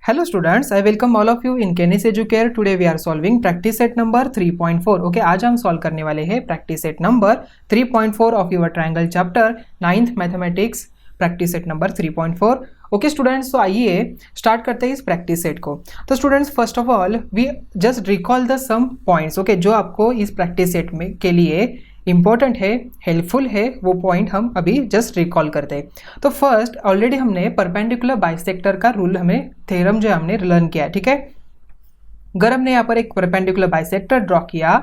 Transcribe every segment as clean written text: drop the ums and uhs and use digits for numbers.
Hello students, I welcome all of you in Kenis Educare. Today we are solving practice set number 3.4. Okay, आज हम solve करने वाले हैं practice set number 3.4 of your triangle chapter 9th mathematics practice set number 3.4. Okay students, तो आइए start करते हैं इस प्रैक्टिस सेट को। तो students, first of all we just recall the some points, okay, जो आपको इस प्रैक्टिस सेट में के लिए इंपॉर्टेंट है, हेल्पफुल है, वो पॉइंट हम अभी जस्ट रिकॉल करते हैं। तो फर्स्ट, ऑलरेडी हमने परपेंडिकुलर बाइसेक्टर का रूल, हमें थ्योरम जो है हमने लर्न किया, ठीक है। अगर हमने यहाँ पर एक परपेंडिकुलर बाइसेक्टर ड्रॉ किया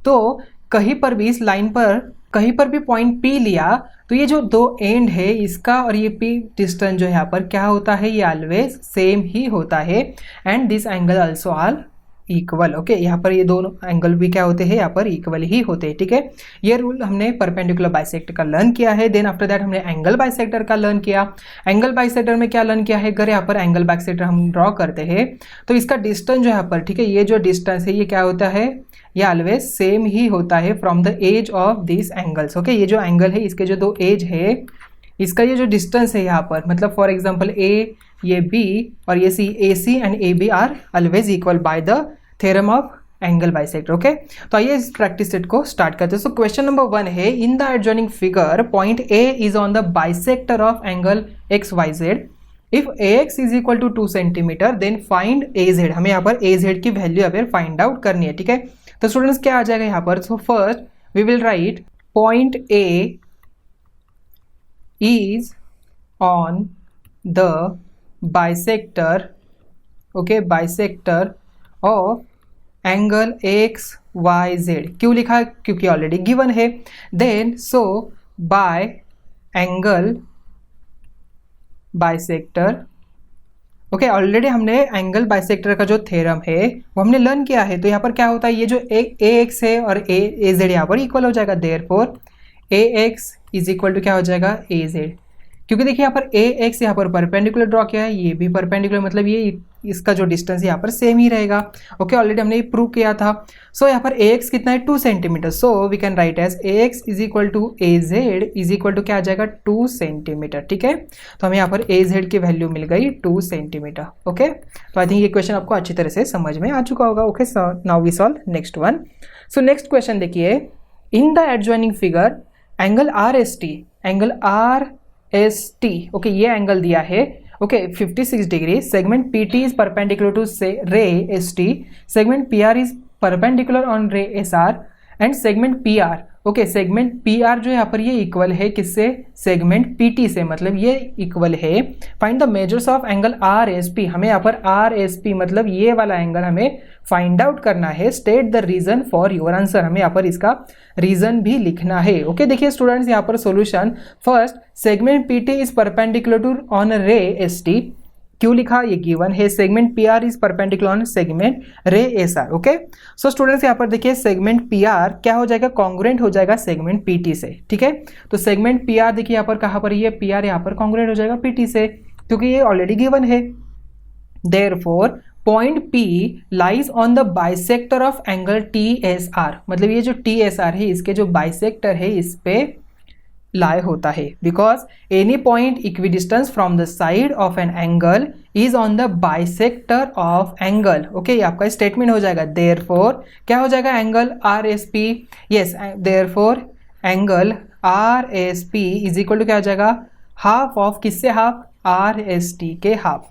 तो कहीं पर भी इस लाइन पर कहीं पर भी पॉइंट P लिया तो ये जो दो एंड है इसका और ये P डिस्टेंस जो है यहाँ पर क्या होता है, ये ऑलवेज सेम ही होता है and this angle also all equal. Okay, यहाँ पर ये दोनों एंगल भी क्या होते हैं, यहाँ पर इक्वल ही होते हैं, ठीक है। ये रूल हमने परपेंडिकुलर बाइसेक्टर का लर्न किया है। देन आफ्टर दैट हमने एंगल बाइसेक्टर का लर्न किया। एंगल बाइसेक्टर में क्या लर्न किया है, अगर यहाँ पर एंगल बाइसेक्टर हम ड्रॉ करते हैं तो इसका डिस्टेंस जो यहाँ पर, ठीक है, ये जो डिस्टेंस है ये क्या होता है, ये ऑलवेज सेम ही होता है from the edge of this angles. Okay, ये जो एंगल है इसके जो दो एज है, इसका ये जो डिस्टेंस है यहाँ पर, मतलब फॉर एग्जांपल ए, ये बी और ये C, A C and A B are always equal by the theorem of angle bisector. Okay, तो आइए इस प्रैक्टिस सेट को स्टार्ट करते हैं। सो क्वेश्चन नंबर 1 है, in the adjoining figure point A is on the bisector of angle X Y Z. If ax is equal to 2 centimetre then find az। हमें यहाँ पर az की वैल्यू यहाँ पर फाइंड आउट करनी है, ठीक है। तो स्टूडेंट्स क्या आ जाएगा यहाँ पर, so first we will write point a is on the bisector, okay, bisector of angle X Y Z. क्यों लिखा है, क्योंकि ऑलरेडी गिवन है। Then so by angle bisector, okay, already हमने एंगल बाइसेक्टर का जो थ्योरम है वो हमने लर्न किया है। तो यहाँ पर क्या होता है, ये जो ए एक्स है और ए जेड यहाँ पर इक्वल हो जाएगा। Therefore A X is equal to क्या हो जाएगा, ए जेड। क्योंकि देखिए यहाँ पर ए एक्स यहाँ पर परपेंडिकुलर ड्रॉ किया है, ये भी परपेंडिकुलर, मतलब ये इसका जो डिस्टेंस यहाँ पर सेम ही रहेगा। ओके, ऑलरेडी हमने ये प्रूव किया था। सो यहाँ पर ए एक्स कितना है, 2 centimetre. So we can write as A X is equal to A Z is equal to क्या आ जाएगा, 2 सेंटीमीटर, ठीक है। तो हमें यहाँ पर ए जेड की वैल्यू मिल गई 2 सेंटीमीटर। ओके, तो आई थिंक ये क्वेश्चन आपको अच्छी तरह से समझ में आ चुका होगा। Okay, now we solve next one. So next question देखिए, in the adjoining figure angle R S T, angle R S T, okay, ये एंगल दिया है, okay, 56 degree. Segment P T is perpendicular to ray S T, segment P R is perpendicular on ray S R and segment P R, okay, segment P R जो यहाँ पर ये equal है किससे, segment P T से, मतलब ये equal है। Find the measures of angle R S P. हमें यहाँ पर आर एस पी मतलब ये वाला एंगल हमें फाइंड आउट करना है। State the reason for your answer, हमें यहाँ पर इसका रीजन भी लिखना है। ओके, देखिए स्टूडेंट्स, यहाँ पर solution, first segment P T is perpendicular to on ray S T. क्यों लिखा, ये गिवन है। Segment P R is perpendicular on segment ray S R. Okay, so students यहाँ पर देखिए सेगमेंट पी आर क्या हो जाएगा, कॉन्ग्रुएंट हो जाएगा सेगमेंट पी टी से, ठीक है। तो सेगमेंट पी आर देखिए यहाँ पर कहाँ पर, ये पी आर यहाँ पर कॉन्ग्रुएंट हो जाएगा पी टी से, क्योंकि ये ऑलरेडी गिवन है। Therefore point P lies on the bisector of angle TSR, मतलब ये जो TSR है इसके जो बाइसेक्टर है इस पे लाई होता है। Because any point equidistance from the side of an angle is on the bisector of angle. Okay, ये आपका स्टेटमेंट हो जाएगा। देयरफॉर क्या हो जाएगा, angle R S P, yes, therefore angle R S P is equal to क्या हो जाएगा, हाफ ऑफ किससे, हाफ आर एस टी के हाफ,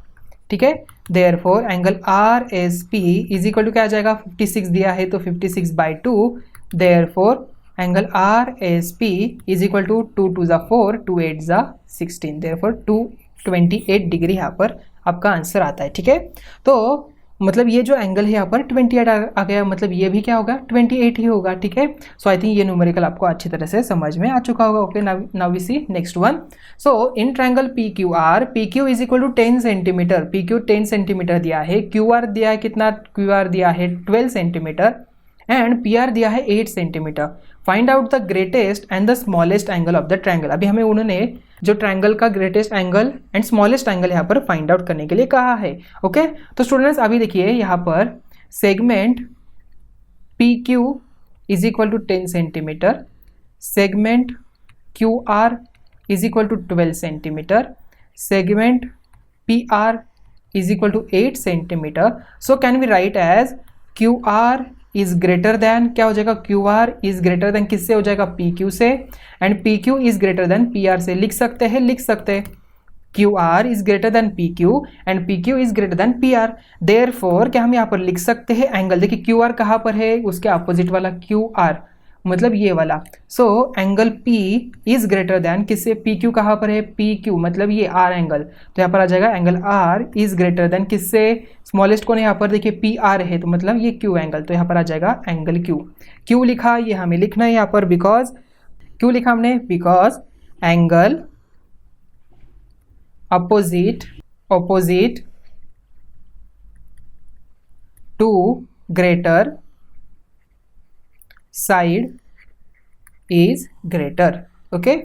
ठीक है। Therefore angle R S P is equal to क्या आ जाएगा, 56 दिया है तो 56/2। Therefore angle R S P is equal to 2 2 ज़ा 4, 2 8 ज़ा 16। देयरफॉर 228 डिग्री यहाँ पर आपका आंसर आता है, ठीक है। तो मतलब ये जो एंगल है यहाँ पर 28 आ गया, मतलब ये भी क्या होगा, 28 ही होगा, ठीक है। सो आई थिंक ये न्यूमेरिकल आपको अच्छी तरह से समझ में आ चुका होगा। Okay, now we see next one. So in triangle P Q R, P Q is equal to 10 centimetre, P Q 10 centimetre दिया है, क्यू आर दिया है कितना, क्यू आर दिया है 12 सेंटीमीटर एंड पी आर दिया है 8 centimetre. Find out the greatest and the smallest angle of the triangle. अभी हमें उन्होंने जो ट्रायंगल का greatest angle and smallest angle यहाँ पर फाइंड आउट करने के लिए कहा है। ओके, तो स्टूडेंट्स अभी देखिए यहाँ पर segment P Q is equal to 10 centimetre, segment Q R is equal to 12 centimetre, segment P R is equal to 8 centimetre. So can we write as Q R is greater than, क्या हो जाएगा, Q R is greater than किससे हो जाएगा, P Q से, and P Q is greater than P R से. लिख सकते हैं Q R is greater than P Q and P Q is greater than P are. Therefore क्या हम यहाँ पर लिख सकते हैं एंगल, देखिए क्यू आर कहाँ पर है, उसके अपोजिट वाला क्यू आर, मतलब ये वाला. So angle P is greater than किससे, पी क्यू कहाँ पर है, पी क्यू, मतलब ये आर एंगल. तो यहाँ पर आ जाएगा angle R is greater than किससे, स्मॉलेस्ट कौन है यहाँ पर, देखिए पी आर है, तो मतलब ये क्यू एंगल. तो यहाँ पर आ जाएगा एंगल Q. क्यों लिखा, ये हमें लिखना है यहाँ पर, बिकॉज क्यों लिखा हमने, because angle opposite to greater side is greater. Okay,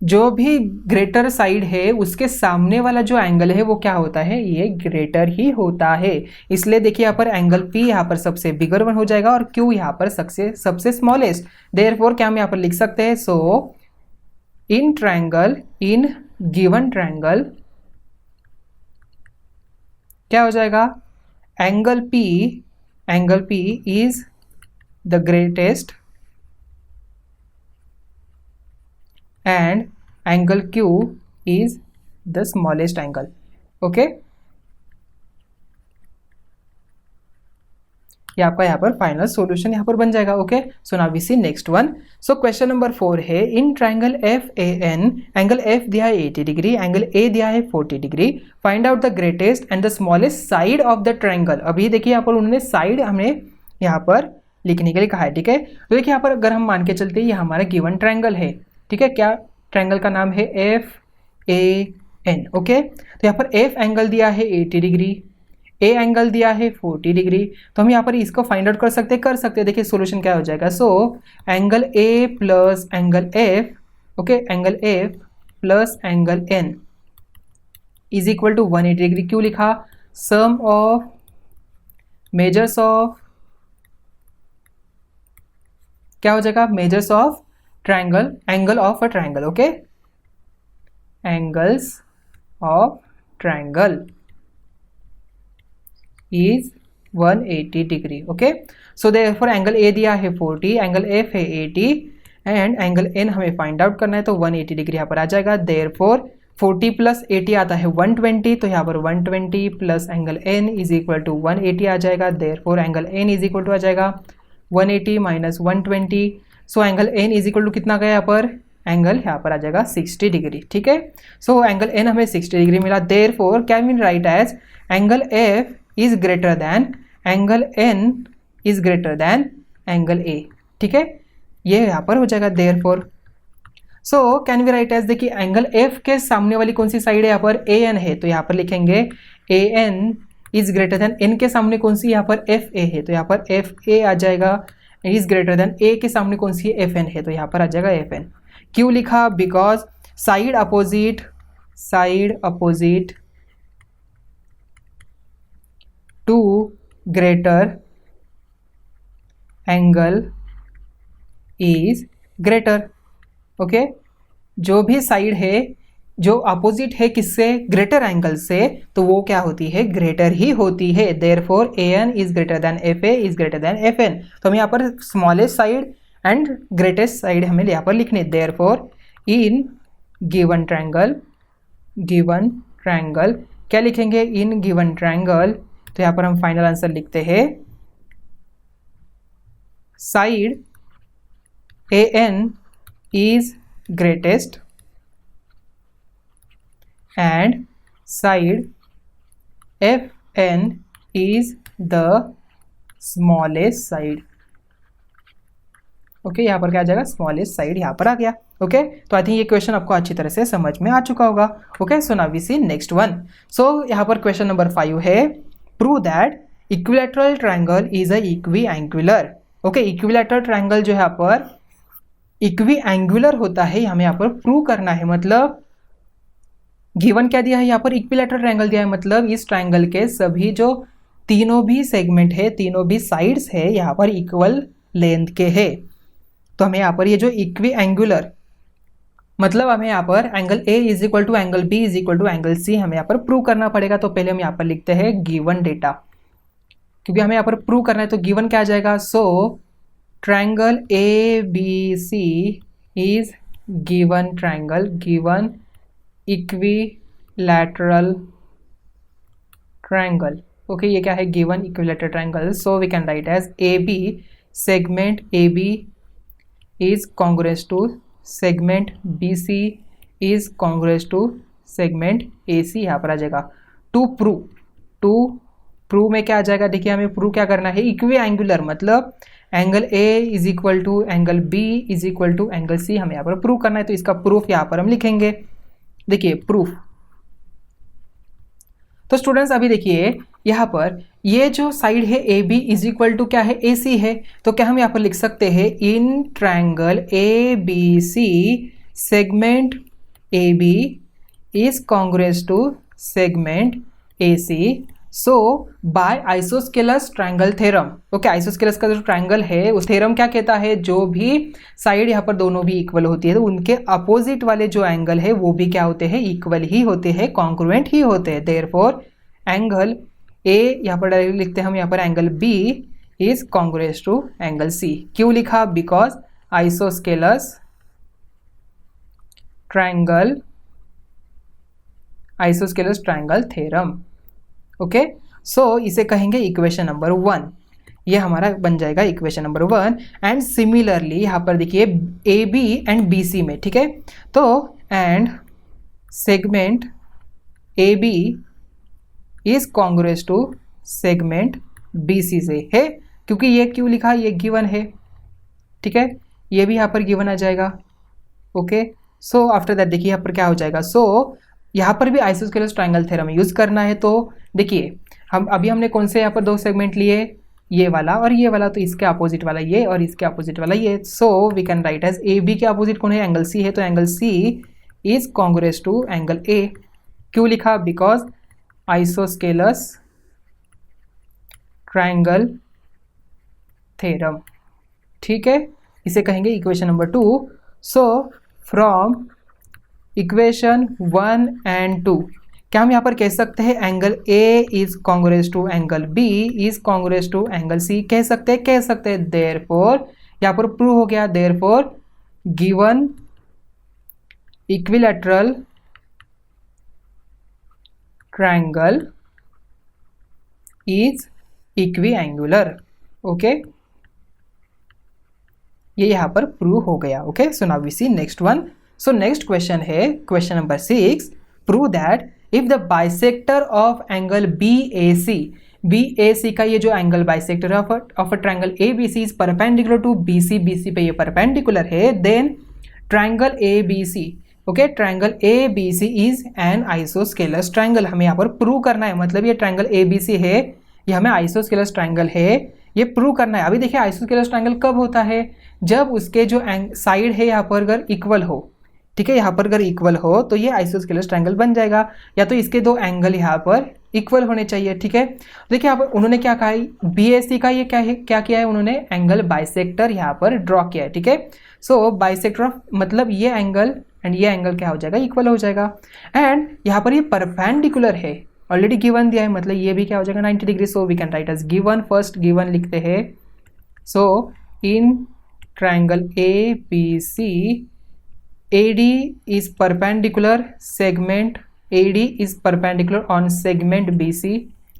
जो भी ग्रेटर साइड है उसके सामने वाला जो एंगल है वो क्या होता है, ये ग्रेटर ही होता है. इसलिए देखिए यहाँ पर एंगल P यहाँ पर सबसे बिगर वन हो जाएगा और Q यहाँ पर सबसे स्मॉलेस्ट. देयरफॉर क्या हम यहाँ पर लिख सकते हैं, सो इन गिवन ट्रायंगल क्या हो जाएगा, angle P is the greatest and angle Q is the smallest angle. Okay, ये आपका यहाँ पर फाइनल सॉल्यूशन यहाँ पर बन जाएगा. Okay, so now we see next one. So question number 4 है, in triangle FAN angle F दिया है 80 डिग्री, एंगल A दिया है 40 degree, find out the greatest and the smallest side of the triangle. अभी देखिए यहाँ पर उन्होंने साइड हमें यहाँ पर लिखने के लिए कहा है. ठीक है, तो देखिए यहाँ पर अगर हम मान के चलते हैं ये हमारा गिवन ट्राइंगल है. ठीक है, क्या ट्रायंगल का नाम है FAN. ओके, तो यहाँ पर F एंगल दिया है 80 डिग्री, A एंगल दिया है 40 डिग्री. तो हम यहाँ पर इसको फाइंड आउट कर सकते हैं. देखिए सोल्यूशन क्या हो जाएगा, so angle A plus angle F, okay, angle F plus angle N is equal to 180 degree. क्यों लिखा, सम ऑफ मेजर्स ऑफ, क्या हो जाएगा, measures of triangle, angle of a triangle. Okay, angles of triangle is 180 degree. Okay, so therefore angle A दिया है 40, angle F है 80 and angle N हमें find out करना है, तो 180 डिग्री यहाँ पर आ जाएगा. therefore 40 प्लस 80 आता है 120, तो यहाँ पर 120 plus angle N is equal to 180 आ जाएगा. therefore angle N is equal to आ जाएगा 180 minus 120. So angle N is equal to कितना गया यहाँ पर, एंगल यहाँ पर आ जाएगा 60 डिग्री. ठीक है, सो एंगल N हमें 60 डिग्री मिला. Therefore can we write as angle F is greater than angle N is greater than angle A. ठीक है, ये यहाँ पर हो जाएगा. Therefore so can we write as, देखिए एंगल F के सामने वाली कौन सी साइड है, यहाँ पर AN है, तो यहाँ पर लिखेंगे AN is greater then, N के सामने कौन सी, यहाँ पर FA है, तो यहाँ पर FA आ जाएगा. इज ग्रेटर देन A के सामने कौन सी है, FN है, तो यहाँ पर आ जाएगा FN. क्यों लिखा, because side opposite to greater angle is greater. Okay, जो भी साइड है जो अपोजिट है किससे, ग्रेटर एंगल से, तो वो क्या होती है, ग्रेटर ही होती है. Therefore AN is greater then FA is greater then FN. तो हम यहाँ पर smallest side and greatest side हमें यहाँ पर लिखने. देयरफॉर इन गिवन ट्रायंगल क्या लिखेंगे, इन गिवन ट्रायंगल, तो यहाँ पर हम फाइनल आंसर लिखते हैं, side AN is greatest and side FN is the smallest side. Okay, यहाँ पर क्या आ जाएगा, स्मॉलेस्ट साइड यहाँ पर आ गया. ओके, तो आई थिंक ये क्वेश्चन आपको अच्छी तरह से समझ में आ चुका होगा. Okay, so now we see next one. So यहाँ पर क्वेश्चन नंबर 5 है, prove that equilateral triangle is a equiangular. Okay, equilateral triangle जो है यहाँ पर इक्वी एंगुलर होता है, हमें यहाँ पर प्रूव करना है. मतलब गिवन क्या दिया है यहाँ पर, इक्विलैटरल ट्रायंगल दिया है, मतलब इस ट्रायंगल के सभी जो तीनों भी सेगमेंट है, तीनों भी साइड्स है, यहाँ पर इक्वल लेंथ के है. तो हमें यहाँ पर ये जो इक्वी एंगुलर मतलब हमें यहाँ पर angle A is equal to angle B is equal to angle C हमें यहाँ पर प्रूव करना पड़ेगा। तो पहले हम यहाँ पर लिखते हैं गिवन डेटा, क्योंकि हमें यहाँ पर प्रूव करना है तो गिवन क्या आ जाएगा। So triangle A B C is given triangle, given equilateral triangle. Okay, ये क्या है, given equilateral triangle. So we can write as A B, segment A B is congruence to segment B C is congruence to segment A C, यहाँ पर आ जाएगा। To prove में क्या आ जाएगा, देखिए हमें प्रूव क्या करना है, इक्वी एंगुलर, मतलब angle A is equal to angle B is equal to angle C हमें यहाँ पर प्रूव करना है। तो इसका प्रूफ यहाँ पर हम लिखेंगे। देखिए प्रूफ, तो स्टूडेंट्स अभी देखिए यहाँ पर ये जो साइड है A B is equal to क्या है, ए सी है। तो क्या हम यहाँ पर लिख सकते हैं, in triangle A B C segment A B is congruence to segment A C. So by isosceles triangle theorem. Okay, isosceles का जो ट्रायंगल है उस थ्योरम क्या कहता है, जो भी साइड यहाँ पर दोनों भी इक्वल होती है तो उनके अपोजिट वाले जो एंगल है वो भी क्या होते हैं, इक्वल ही होते हैं, कॉन्ग्रुएंट ही होते हैं। देयरफॉर एंगल ए यहाँ पर डायरेक्ट लिखते हैं हम, यहाँ पर angle B is congruence to angle C. क्यों लिखा, because isosceles triangle theorem. Okay, so इसे कहेंगे इक्वेशन नंबर 1। ये हमारा बन जाएगा इक्वेशन नंबर 1। एंड सिमिलरली यहाँ पर देखिए A B and B C में, ठीक है, तो and segment A B is congruence to segment B C से है, क्योंकि ये क्यों लिखा, ये गिवन है, ठीक है, ये भी यहाँ पर गिवन आ जाएगा। ओके, सो आफ्टर दैट देखिए यहाँ पर क्या हो जाएगा। सो यहाँ पर भी आइसोस्केलस ट्रायंगल थ्योरम यूज करना है। तो देखिए हमने कौन से यहाँ पर दो सेगमेंट लिए, ये वाला और ये वाला, तो इसके अपोजिट वाला ये और इसके अपोजिट वाला ये। So we can write as A B के अपोजिट कौन है, एंगल सी है, तो angle C is congruence to angle A. क्यों लिखा, बिकॉज आइसोस्केलस ट्रायंगल थ्योरम, ठीक है, इसे कहेंगे equation number 2। So from equation 1 and 2 क्या हम यहाँ पर कह सकते हैं, angle A is congruence to angle B is congruence to angle C, कह सकते हैं। देयरफॉर यहाँ पर प्रूव हो गया, therefore given equilateral triangle is equiangular. Okay, ये यहाँ पर प्रूव हो गया। Okay, so now we see next one. So next question है question number 6। Prove that if the bisector of angle BAC का ये जो angle bisector of a triangle ABC is perpendicular to BC पे ये perpendicular है, then triangle ABC, okay, triangle ABC is an isosceles triangle. हमें यहाँ पर prove करना है, मतलब ये ट्रायंगल ABC है, ये हमें आइसोस्केलस ट्रायंगल है, ये प्रूव करना है। अभी देखिए आइसोस्केलस ट्रायंगल कब होता है, जब उसके जो साइड है यहाँ पर अगर इक्वल हो, ठीक है, यहाँ पर अगर इक्वल हो तो ये आइसोस्केलस ट्रायंगल बन जाएगा, या तो इसके दो एंगल यहाँ पर इक्वल होने चाहिए, ठीक है। देखिए यहाँ पर उन्होंने क्या कहा है, BAC का ये क्या किया है, उन्होंने एंगल बाइसेक्टर यहाँ पर ड्रॉ किया है, ठीक है। सो बाइसेक्टर ऑफ मतलब ये एंगल एंड ये एंगल क्या हो जाएगा, इक्वल हो जाएगा। एंड यहाँ पर ये परपेंडिकुलर है, ऑलरेडी गिवन दिया है, मतलब ये भी क्या हो जाएगा 90 degree. So we can write as given, first given लिखते हैं। So in triangle ABC AD is perpendicular segment AD is perpendicular on segment BC,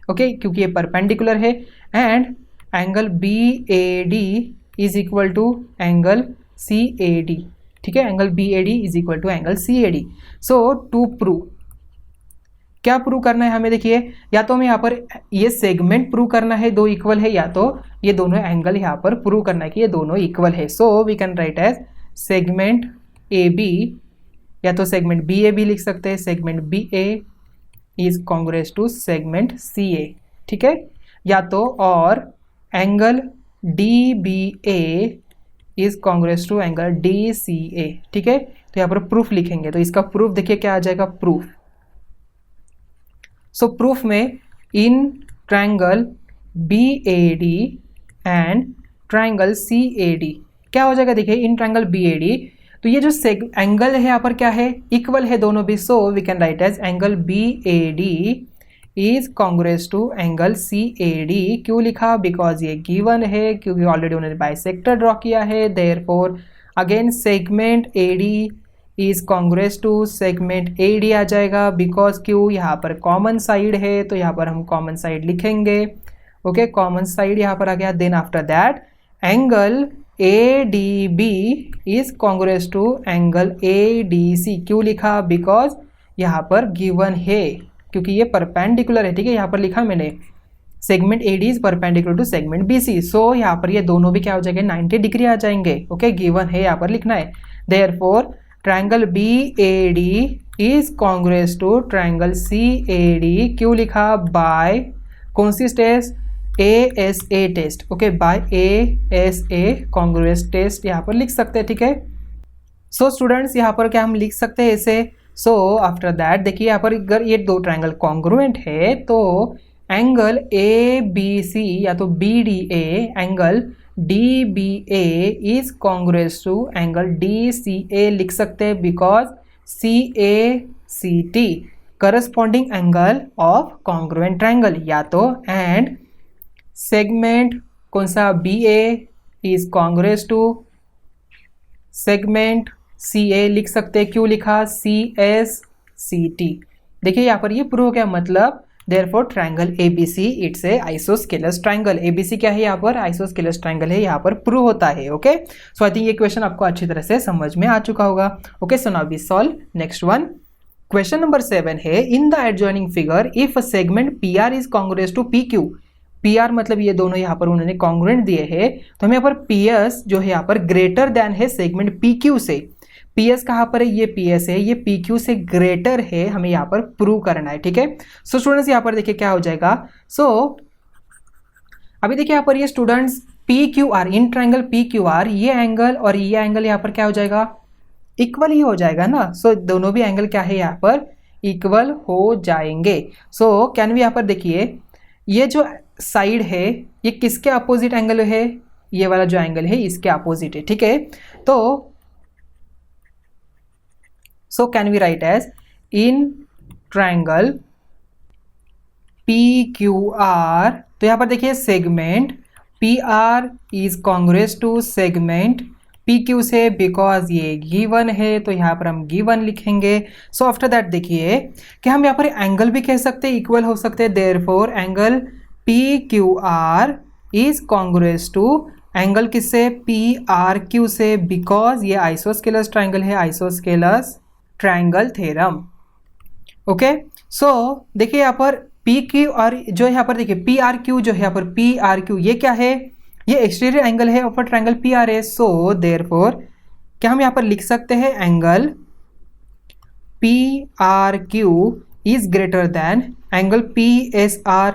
okay, क्योंकि ये परपेंडिकुलर है। And angle BAD is equal to angle CAD, ठीक है, angle BAD is equal to angle CAD। So to prove, क्या prove करना है हमें, देखिए या तो हमें यहाँ पर ये सेगमेंट प्रूव करना है दो इक्वल है, या तो ये दोनों एंगल यहाँ पर प्रूव करना है कि ये दोनों इक्वल है। So we can write as segment AB, या तो सेगमेंट BAB लिख सकते हैं, segment BA is congruence to segment CA, ठीक है, या तो और angle DBA is congruence to angle DCA, ठीक है। तो यहाँ पर प्रूफ लिखेंगे, तो इसका प्रूफ देखिए क्या आ जाएगा, प्रूफ। सो प्रूफ में in triangle BAD and triangle CAD क्या हो जाएगा, देखिए इन ट्रायंगल BAD तो ये जो एंगल है यहाँ पर क्या है, इक्वल है दोनों भी, so we can write as angle B A D is congruence to angle C A D. क्यों लिखा, बिकॉज ये गिवन है, क्योंकि ऑलरेडी उन्होंने बाइसेक्टर ड्रॉ किया है। Therefore again segment A D is congruence to segment A D आ जाएगा, बिकॉज क्यों, यहाँ पर कॉमन साइड है, तो यहाँ पर हम कॉमन साइड लिखेंगे। ओके, कॉमन साइड यहाँ पर आ गया। Then after that angle A D B is congruence to angle A D C. क्यों लिखा, बिकॉज यहाँ पर गिवन है, क्योंकि ये परपेंडिकुलर है। ठीक है, यहाँ पर लिखा मैंने segment A D is perpendicular to segment B C, so यहाँ पर ये दोनों भी क्या हो जाएंगे, 90 डिग्री आ जाएंगे। ओके, गिवन है, यहाँ पर लिखना है। Therefore triangle B A D is congruence to triangle C A D. क्यों लिखा, बाय कौन सी test, ASA test. Okay, by ASA congruence test यहाँ पर लिख सकते हैं। ठीक है, सो स्टूडेंट्स यहाँ पर क्या हम लिख सकते हैं ऐसे। सो आफ्टर दैट देखिए यहाँ पर अगर ये दो ट्रायंगल कॉन्ग्रुएंट है तो एंगल ABC या तो BDA, angle DBA is congruence to angle DCA लिख सकते हैं, because CACT corresponding angle of congruent triangle, या तो एंड सेगमेंट कौन सा, BA is congruence to segment CA लिख सकते हैं। क्यों लिखा, CSCT। देखिए यहाँ पर ये प्रूव हो गया, मतलब therefore triangle ABC it's a isosceles triangle. ABC क्या है, यहाँ पर आइसोस्केलस ट्रायंगल है, यहाँ पर प्रूव होता है। ओके, सो आई थिंक ये क्वेश्चन आपको अच्छी तरह से समझ में आ चुका होगा। Okay, so now we solve next one. Question number 7 है, in the adjoining figure if segment PR is congruence to PQ। PR मतलब ये दोनों यहाँ पर उन्होंने कॉन्ग्रुएंट दिए हैं, तो हमें यहाँ पर PS जो है यहाँ पर ग्रेटर देन है सेगमेंट PQ से। PS कहाँ पर है, ये PS है, ये PQ से ग्रेटर है, हमें यहाँ पर प्रूव करना है। ठीक है, सो स्टूडेंट्स यहाँ पर देखिए क्या हो जाएगा। सो अभी देखिए यहाँ पर ये स्टूडेंट्स PQR, इन ट्रायंगल PQR ये एंगल और ये एंगल यहाँ पर क्या हो जाएगा, इक्वल ही हो जाएगा ना। सो दोनों भी एंगल क्या है यहाँ पर इक्वल हो जाएंगे। सो कैन भी यहाँ पर देखिए ये जो साइड है ये किसके अपोजिट एंगल है, ये वाला जो एंगल है इसके अपोजिट है। ठीक है, तो so can we write as in triangle PQR, तो यहाँ पर देखिए segment PR is congruence to segment PQ से, बिकॉज ये गिवन है, तो यहाँ पर हम गिवन लिखेंगे। सो आफ्टर दैट देखिए कि हम यहाँ पर एंगल भी कह सकते हैं, इक्वल हो सकते हैं। Therefore angle PQR is congruence to angle किससे, PRQ से, बिकॉज ये आइसोस्केलस ट्रायंगल है, आइसोस्केलस ट्रायंगल थ्योरम। ओके, सो देखिए यहाँ पर PQR जो यहाँ पर देखिए PRQ जो है यहाँ पर PRQ ये क्या है, ये एक्सटीरियर एंगल है of triangle PRA। So therefore क्या हम यहाँ पर लिख सकते हैं, angle PRQ is greater than angle PSR।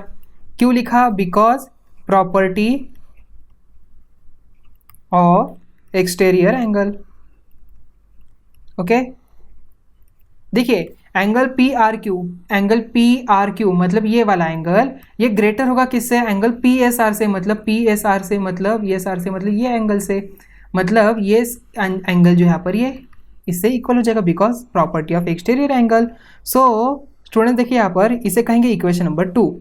क्यों लिखा, because property of exterior angle. Okay, देखिए एंगल PRQ मतलब ये वाला एंगल ये ग्रेटर होगा किससे, एंगल PSR से, मतलब PSR से मतलब ESR से, मतलब ये एंगल से, मतलब ये एंगल जो यहाँ पर ये इससे इक्वल हो जाएगा, because property of exterior angle. So student देखिए यहाँ पर इसे कहेंगे इक्वेशन नंबर 2,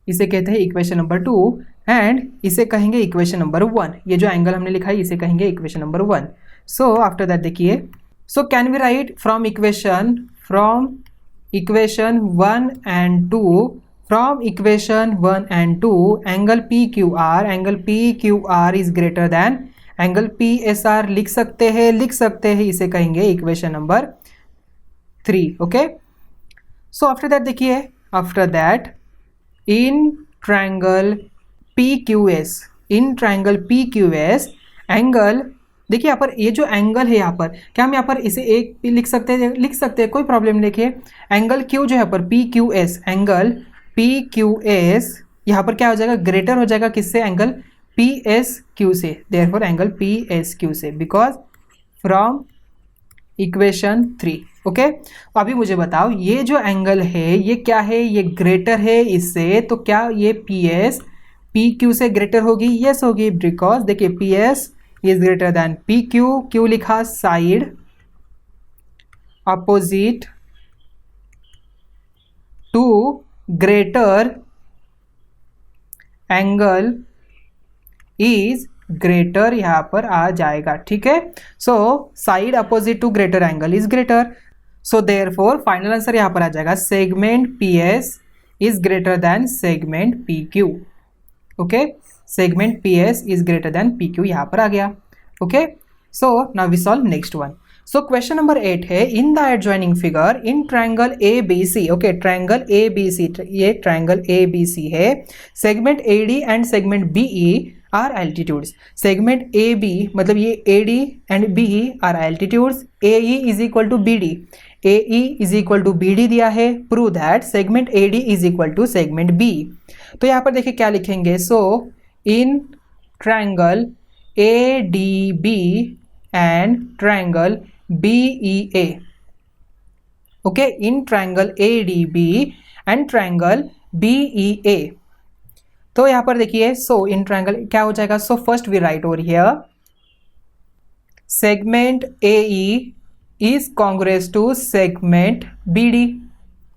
इसे कहते हैं इक्वेशन नंबर 2, एंड इसे कहेंगे इक्वेशन नंबर 1। ये जो एंगल हमने लिखा है इसे कहेंगे equation number 1। So after that देखिए, so can we write from equation 1 and 2, from equation 1 and 2 angle PQR is greater than angle PSR लिख सकते हैं, इसे कहेंगे equation number 3। Okay, so after that देखिए, after that in triangle PQS angle, देखिए यहाँ पर ये जो एंगल है यहाँ पर क्या हम यहाँ पर इसे एक भी लिख सकते हैं, कोई प्रॉब्लम नहीं। देखिए एंगल Q जो है यहाँ पर PQS, एंगल PQS यहाँ पर क्या हो जाएगा, ग्रेटर हो जाएगा किससे, एंगल PSQ से। देयरफॉर एंगल PSQ से, बिकॉज फ्रॉम इक्वेशन 3। ओके, तो अभी मुझे बताओ ये जो एंगल है ये क्या है, ये ग्रेटर है इससे, तो क्या ये PS PQ से ग्रेटर होगी, यस होगी, बिकॉज देखिए PS is greater than PQ। क्यों लिखा, side opposite to greater angle is greater, यहां पर आ जाएगा, ठीक है। So side opposite to greater angle is greater, so therefore final answer यहां पर आ जाएगा segment PS is greater than segment PQ। Okay, segment PS is greater than PQ यहां पर आ गया। Okay, so now we solve next one. So question number 8 है, in the adjoining figure in triangle ABC, okay triangle ABC, ये triangle ABC है, segment AD and segment BE are altitudes. Segment AB मतलब ये AD and BE are altitudes, AE is equal to BD, AE is equal to BD दिया है, prove that segment AD is equal to segment B। तो यहाँ पर देखिए क्या लिखेंगे, so in triangle ADB and triangle BEA, okay in triangle ADB and triangle BEA। तो यहां पर देखिए, सो इन ट्रायंगल क्या हो जाएगा, so first we write over here segment AE is congruence to segment BD।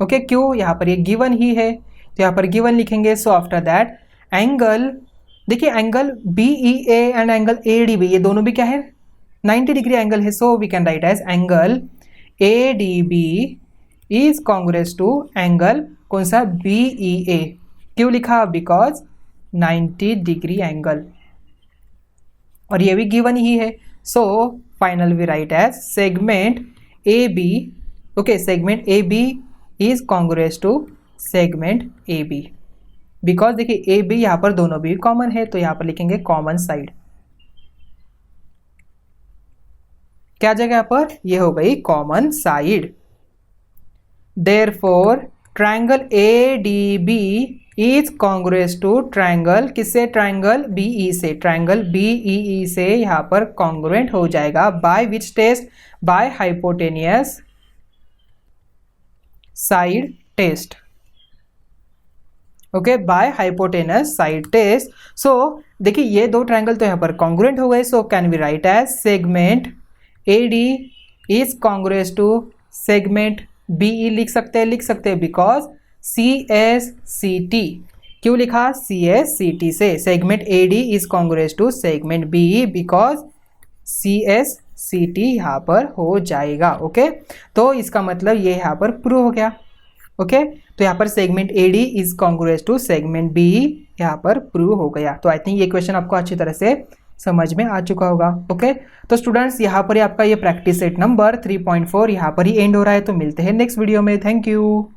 Okay, क्यों, यहां पर ये गिवन ही है तो यहां पर गिवन लिखेंगे। सो आफ्टर दैट एंगल, देखिए angle BEA and angle ADB ये दोनों भी क्या है, 90 डिग्री एंगल है, so we can write as angle ADB is congruence to angle कौन सा, BEA। क्यों लिखा, बिकॉज 90 डिग्री एंगल, और ये भी गिवन ही है। So final we write as segment AB, okay segment AB is congruence to segment AB, because देखिए AB यहां पर दोनों भी कॉमन है, तो यहां पर लिखेंगे कॉमन साइड। क्या जगह यहां पर, ये हो गई common side. Therefore triangle ADB is congruence to triangle किससे, ट्रायंगल BE से, ट्रायंगल BEE से यहां पर कॉन्ग्रुएंट हो जाएगा। By which test, by hypotenuse side test, okay by hypotenuse side test. So देखिए ये दो ट्रायंगल तो यहां पर कॉन्ग्रुएंट हो गए, so can be write as segment AD is congruence to segment BE, लिख सकते हैं बिकॉज CSCT। क्यों लिखा, CSCT से segment AD is congruence to segment BE because CSCT यहाँ पर हो जाएगा। ओके, तो इसका मतलब ये यहाँ पर प्रूव हो गया। ओके, तो यहाँ पर segment AD is congruence to segment BE यहाँ पर प्रूव हो गया। तो आई थिंक ये क्वेश्चन आपको अच्छी तरह से समझ में आ चुका होगा। ओके, तो स्टूडेंट्स यहाँ पर आपका ये प्रैक्टिस सेट नंबर 3.4 यहाँ पर ही एंड हो रहा है। तो मिलते हैं नेक्स्ट वीडियो में, थैंक यू।